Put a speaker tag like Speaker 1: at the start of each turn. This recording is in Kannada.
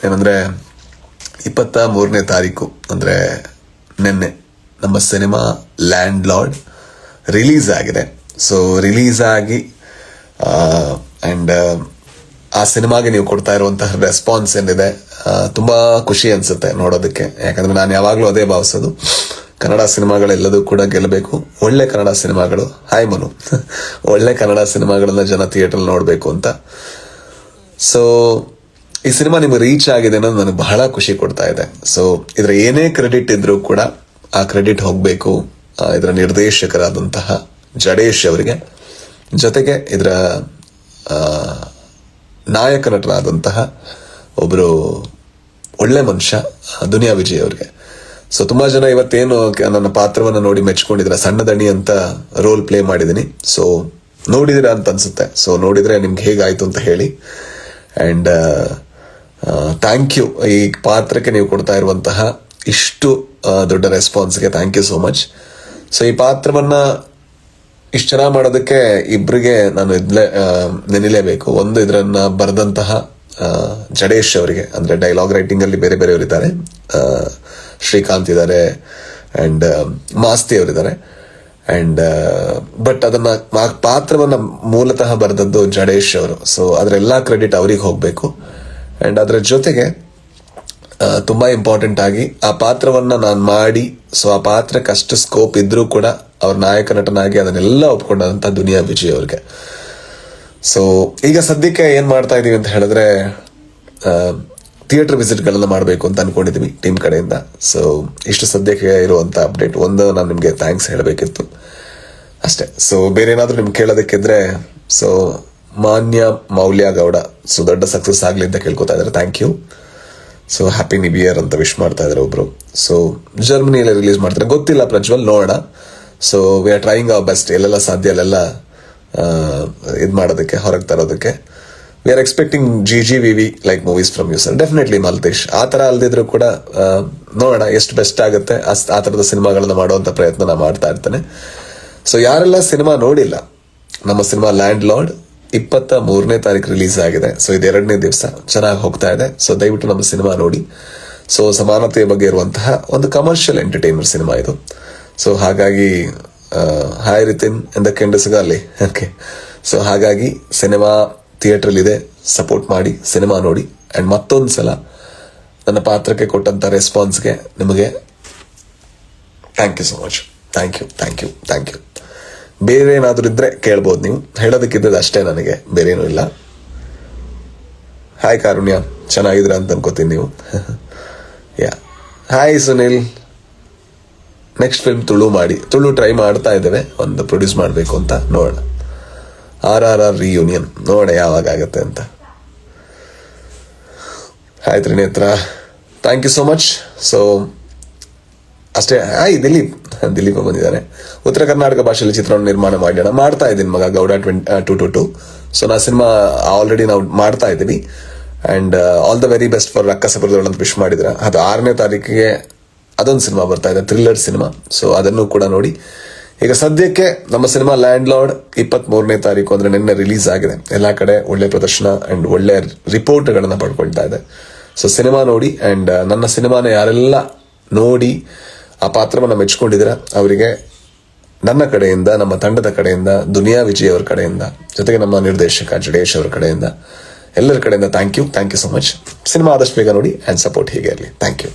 Speaker 1: ಏನಂದರೆ 23ನೇ ತಾರೀಕು ಅಂದರೆ ನಿನ್ನೆ ನಮ್ಮ ಸಿನಿಮಾ ಲ್ಯಾಂಡ್ ಲಾರ್ಡ್ ರಿಲೀಸ್ ಆಗಿದೆ. ಸೊ ರಿಲೀಸ್ ಆಗಿ ಆ್ಯಂಡ್ ಆ ಸಿನಿಮಾಗೆ ನೀವು ಕೊಡ್ತಾ ಇರುವಂತಹ ರೆಸ್ಪಾನ್ಸ್ ಏನಿದೆ ತುಂಬ ಖುಷಿ ಅನಿಸುತ್ತೆ ನೋಡೋದಕ್ಕೆ. ಯಾಕಂದರೆ ನಾನು ಯಾವಾಗಲೂ ಅದೇ ಭಾವಿಸೋದು, ಕನ್ನಡ ಸಿನಿಮಾಗಳೆಲ್ಲದೂ ಕೂಡ ಗೆಲ್ಲಬೇಕು. ಒಳ್ಳೆ ಕನ್ನಡ ಸಿನಿಮಾಗಳು, ಹಾಯ್ ಮನು, ಒಳ್ಳೆ ಕನ್ನಡ ಸಿನಿಮಾಗಳನ್ನ ಜನ ಥಿಯೇಟ್ರಲ್ಲಿ ನೋಡಬೇಕು ಅಂತ. ಸೊ ಈ ಸಿನಿಮಾ ನಿಮಗೆ ರೀಚ್ ಆಗಿದೆ ಅನ್ನೋದು ನನಗೆ ಬಹಳ ಖುಷಿ ಕೊಡ್ತಾ ಇದೆ. ಸೊ ಇದರ ಏನೇ ಕ್ರೆಡಿಟ್ ಇದ್ರೂ ಕೂಡ ಆ ಕ್ರೆಡಿಟ್ ಹೋಗಬೇಕು ಇದರ ನಿರ್ದೇಶಕರಾದಂತಹ ಜಡೇಶ್ ಅವರಿಗೆ, ಜೊತೆಗೆ ಇದರ ನಾಯಕ ನಟರಾದಂತಹ ಒಬ್ಬರು ಒಳ್ಳೆ ಮನುಷ್ಯ ದುನಿಯಾ ವಿಜಯ್ ಅವರಿಗೆ. ಸೊ ತುಂಬಾ ಜನ ಇವತ್ತೇನು ನನ್ನ ಪಾತ್ರವನ್ನು ನೋಡಿ ಮೆಚ್ಕೊಂಡಿದ್ರೆ, ಸಣ್ಣ ದಣಿ ಅಂತ ರೋಲ್ ಪ್ಲೇ ಮಾಡಿದ್ದೀನಿ. ಸೊ ನೋಡಿದಿರಾ ಅಂತ ಅನ್ಸುತ್ತೆ. ಸೊ ನೋಡಿದ್ರೆ ನಿಮ್ಗೆ ಹೇಗಾಯ್ತು ಅಂತ ಹೇಳಿ. ಅಂಡ್ ಥ್ಯಾಂಕ್ ಯು, ಈ ಪಾತ್ರಕ್ಕೆ ನೀವು ಕೊಡ್ತಾ ಇರುವಂತಹ ಇಷ್ಟು ದೊಡ್ಡ ರೆಸ್ಪಾನ್ಸ್ಗೆ thank you so much. So ಈ ಪಾತ್ರವನ್ನ ಇಷ್ಟು ಚೆನ್ನಾಗಿ ಮಾಡೋದಕ್ಕೆ ಇಬ್ಬರಿಗೆ ನಾನು ನೆನಲೇಬೇಕು. ಒಂದು ಇದರನ್ನ ಬರೆದಂತಹ ಜಡೇಶ್ ಅವರಿಗೆ, ಅಂದ್ರೆ ಡೈಲಾಗ್ ರೈಟಿಂಗ್ ಅಲ್ಲಿ ಬೇರೆ ಬೇರೆಯವರು ಇದ್ದಾರೆ, ಶ್ರೀಕಾಂತ್ ಇದ್ದಾರೆ ಅಂಡ್ ಮಾಸ್ತಿ ಅವರಿದ್ದಾರೆ. ಅಂಡ್ ಬಟ್ ಅದನ್ನ ಪಾತ್ರವನ್ನ ಮೂಲತಃ ಬರೆದದ್ದು ಜಡೇಶ್ ಅವರು. ಸೊ ಅದರೆಲ್ಲ ಕ್ರೆಡಿಟ್ ಅವ್ರಿಗೆ ಹೋಗ್ಬೇಕು. ಅಂಡ್ ಅದರ ಜೊತೆಗೆ ತುಂಬಾ ಇಂಪಾರ್ಟೆಂಟ್ ಆಗಿ ಆ ಪಾತ್ರವನ್ನ ನಾನು ಮಾಡಿ, ಸೊ ಆ ಪಾತ್ರಕ್ಕೆ ಅಷ್ಟು ಸ್ಕೋಪ್ ಇದ್ರೂ ಕೂಡ ಅವ್ರ ನಾಯಕ ನಟನಾಗಿ ಅದನ್ನೆಲ್ಲ ಒಪ್ಕೊಂಡಂತ ದುನಿಯಾ ವಿಜಯ್ ಅವ್ರಿಗೆ. ಸೊ ಈಗ ಸದ್ಯಕ್ಕೆ ಏನ್ ಮಾಡ್ತಾ ಇದೀವಿ ಅಂತ ಹೇಳಿದ್ರೆ, ಥಿಯೇಟರ್ ವಿಸಿಟ್ಗಳನ್ನ ಮಾಡಬೇಕು ಅಂತ ಅನ್ಕೊಂಡಿದೀವಿ ಟೀಮ್ ಕಡೆಯಿಂದ. ಸೊ ಇಷ್ಟು ಸದ್ಯಕ್ಕೆ ಇರುವಂತ ಅಪ್ಡೇಟ್. ಒಂದು ನಾನು ನಿಮ್ಗೆ ಥ್ಯಾಂಕ್ಸ್ ಹೇಳಬೇಕಿತ್ತು ಅಷ್ಟೇ. ಸೊ ಬೇರೆ ಏನಾದ್ರು ನಿಮ್ಗೆ ಕೇಳೋದಕ್ಕಿದ್ರೆ, ಸೊ ಮಾನ್ಯ ಮೌಲ್ಯ ಗೌಡ ಸೊ ದೊಡ್ಡ ಸಕ್ಸಸ್ ಆಗ್ಲಿ ಅಂತ ಕೇಳ್ಕೊತಾ ಇದ್ದಾರೆ. Thank you. So happy new year ಅಂತ ವಿಶ್ ಮಾಡ್ತಾ ಇದ್ದಾರೆ ಒಬ್ರು. ಸೊ ಜರ್ಮನಿಯಲ್ಲಿ ರಿಲೀಸ್ ಮಾಡ್ತಾರೆ, ಗೊತ್ತಿಲ್ಲ ಪ್ರಜ್ವಲ್, ನೋಡೋಣ. So we are trying our best, ಎಲ್ಲೆಲ್ಲ ಸಾಧ್ಯ ಅಲ್ಲೆಲ್ಲ ಇದು ಮಾಡೋದಕ್ಕೆ, ಹೊರಗೆ ತರೋದಕ್ಕೆ. We are expecting GGVV like movies from you sir. Definitely Maltesh, ಆ ಥರ ಅಲ್ದಿದ್ರು ಕೂಡ ನೋಡೋಣ ಎಷ್ಟು ಬೆಸ್ಟ್ ಆಗುತ್ತೆ ಆ ಥರದ ಸಿನಿಮಾಗಳನ್ನ ಮಾಡುವಂಥ ಪ್ರಯತ್ನ ನಾ ಮಾಡ್ತಾ ಇರ್ತೇನೆ. ಸೊ ಯಾರೆಲ್ಲ ಸಿನಿಮಾ ನೋಡಿಲ್ಲ, ನಮ್ಮ ಸಿನಿಮಾ ಲ್ಯಾಂಡ್ ಲಾರ್ಡ್ 23ನೇ ತಾರೀಕು ರಿಲೀಸ್ ಆಗಿದೆ. ಸೊ ಇದು 2ನೇ ದಿವಸ ಚೆನ್ನಾಗಿ ಹೋಗ್ತಾ ಇದೆ. ಸೊ ದಯವಿಟ್ಟು ನಮ್ಮ ಸಿನಿಮಾ ನೋಡಿ. ಸೊ ಸಮಾನತೆಯ ಬಗ್ಗೆ ಇರುವಂತಹ ಒಂದು ಕಮರ್ಷಿಯಲ್ ಎಂಟರ್ಟೈನರ್ ಸಿನಿಮಾ ಇದು. ಸೊ ಹಾಗಾಗಿ ಹಾಯ್ ರಿತಿನ್ ಎಂದಕ್ಕೆಂಡು ಸಿಗಲ್ಲಿ. ಓಕೆ, ಸೊ ಹಾಗಾಗಿ ಸಿನಿಮಾ ಥಿಯೇಟ್ರಲ್ಲಿ ಇದೆ, ಸಪೋರ್ಟ್ ಮಾಡಿ, ಸಿನಿಮಾ ನೋಡಿ. ಅಂಡ್ ಮತ್ತೊಂದು ಸಲ ನನ್ನ ಪಾತ್ರಕ್ಕೆ ಕೊಟ್ಟಂತ ರೆಸ್ಪಾನ್ಸ್ಗೆ ನಿಮಗೆ thank you so much. Thank you, thank you, thank you. ಬೇರೆ ಏನಾದರೂ ಇದ್ರೆ ಕೇಳ್ಬೋದು, ನೀವು ಹೇಳೋದಕ್ಕಿದ್ದದ್ದು ಅಷ್ಟೇ, ನನಗೆ ಬೇರೆ ಏನೂ ಇಲ್ಲ. ಹಾಯ್ ಕಾರುಣ್ಯ, ಚೆನ್ನಾಗಿದ್ರ ಅಂತ ಅನ್ಕೋತೀನಿ ನೀವು. Yeah, hi Sunil. Next film Tulu try ಮಾಡ್ತಾ ಇದ್ದೇವೆ, ಒಂದು ಪ್ರೊಡ್ಯೂಸ್ ಮಾಡಬೇಕು ಅಂತ. ನೋಡೋಣ, RRR ರಿಯೂನಿಯನ್ ನೋಡ ಯಾವಾಗ ಆಗತ್ತೆ ಅಂತ. Hi Trinetra, thank you so much. So ಅಷ್ಟೇ. ಹಾಯ್ ದಿಲೀಪ್ ಬಂದಿದ್ದಾರೆ. ಉತ್ತರ ಕರ್ನಾಟಕ ಭಾಷೆಯಲ್ಲಿ ಚಿತ್ರವನ್ನು ನಿರ್ಮಾಣ ಮಾಡ್ತಾ ಇದ್ದೀನಿ ಮಗ, ಗೌಡ 222. ಸೊ ನಾ ಸಿನಿಮಾ ಆಲ್ರೆಡಿ ನಾವು ಮಾಡ್ತಾ ಇದ್ದೀವಿ. And all the very best for ರಕ್ಕಸಪುರದೊಳಗೆ ಅಂತ ವಿಶ್ ಮಾಡಿದ್ರ. ಅದು 6ನೇ ತಾರೀಕಿಗೆ ಅದೊಂದು ಸಿನಿಮಾ ಬರ್ತಾ ಇದೆ, ಥ್ರಿಲ್ಲರ್ ಸಿನಿಮಾ. ಸೊ ಅದನ್ನು ಕೂಡ ನೋಡಿ. ಈಗ ಸದ್ಯಕ್ಕೆ ನಮ್ಮ ಸಿನಿಮಾ ಲ್ಯಾಂಡ್ ಲಾರ್ಡ್ 23ನೇ ತಾರೀಕು ಅಂದ್ರೆ ನಿನ್ನೆ ರಿಲೀಸ್ ಆಗಿದೆ. ಎಲ್ಲಾ ಕಡೆ ಒಳ್ಳೆ ಪ್ರದರ್ಶನ ಅಂಡ್ ಒಳ್ಳೆ ರಿಪೋರ್ಟ್ಗಳನ್ನ ಪಡ್ಕೊಳ್ತಾ ಇದೆ. ಸೊ ಸಿನಿಮಾ ನೋಡಿ. ಅಂಡ್ ನನ್ನ ಸಿನಿಮಾನ ಯಾರೆಲ್ಲ ನೋಡಿ ಆ ಪಾತ್ರವನ್ನು ಮೆಚ್ಕೊಂಡಿದ್ದೀರಾ ಅವರಿಗೆ ನನ್ನ ಕಡೆಯಿಂದ, ನಮ್ಮ ತಂಡದ ಕಡೆಯಿಂದ, ದುನಿಯಾ ವಿಜಯ್ ಅವರ ಕಡೆಯಿಂದ, ಜೊತೆಗೆ ನಮ್ಮ ನಿರ್ದೇಶಕ ಜಡೇಶ್ ಅವರ ಕಡೆಯಿಂದ, ಎಲ್ಲರ ಕಡೆಯಿಂದ thank you so much. Cinema ಆದಷ್ಟು ಬೇಗ ನೋಡಿ ಅಂಡ್ ಸಪೋರ್ಟ್ ಹೀಗೆ ಇರಲಿ. Thank you.